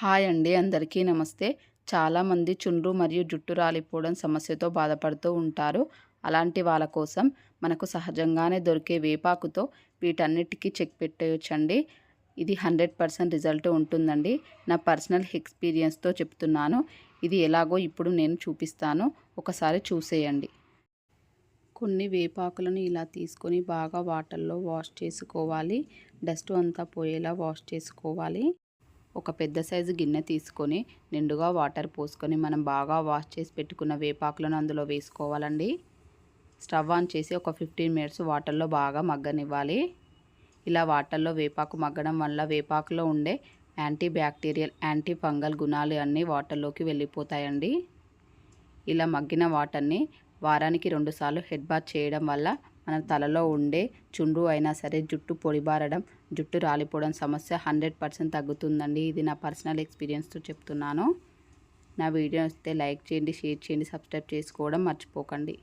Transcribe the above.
Hi అండి, అందరికీ నమస్తే. చాలామంది చుండ్రు మరియు జుట్టు రాలిపోవడం సమస్యతో బాధపడుతూ ఉంటారు. అలాంటి వాళ్ళ కోసం మనకు సహజంగానే దొరికే వేపాకుతో వీటన్నిటికీ చెక్ పెట్టేయొచ్చండి. ఇది 100% రిజల్ట్ ఉంటుందండి. నా పర్సనల్ ఎక్స్పీరియన్స్తో చెప్తున్నాను. ఇది ఎలాగో ఇప్పుడు నేను చూపిస్తాను, ఒకసారి చూసేయండి. కొన్ని వేపాకులను ఇలా తీసుకొని బాగా వాటర్లో వాష్ చేసుకోవాలి. డస్ట్ అంతా పోయేలా వాష్ చేసుకోవాలి. ఒక పెద్ద సైజు గిన్నె తీసుకొని నిండుగా వాటర్ పోసుకొని మనం బాగా వాష్ చేసి పెట్టుకున్న వేపాకులను అందులో వేసుకోవాలండి. స్టవ్ ఆన్ చేసి ఒక 15 మినిట్స్ వాటర్లో బాగా మగ్గనివ్వాలి. ఇలా వాటర్లో వేపాకు మగ్గడం వల్ల వేపాకులో ఉండే యాంటీ బ్యాక్టీరియల్, యాంటీ ఫంగల్ గుణాలు అన్నీ వాటర్లోకి వెళ్ళిపోతాయండి. ఇలా మగ్గిన వాటర్ని వారానికి 2 సార్లు హెడ్ బాత్ చేయడం వల్ల మన తలలో ఉండే చుండ్రు అయినా సరే, జుట్టు పొడిబారడం, జుట్టు రాలిపోవడం సమస్య 100% తగ్గుతుందండి. ఇది నా పర్సనల్ ఎక్స్పీరియన్స్తో చెప్తున్నాను. నా వీడియో వస్తే లైక్ చేయండి, షేర్ చేయండి, సబ్స్క్రైబ్ చేసుకోవడం మర్చిపోకండి.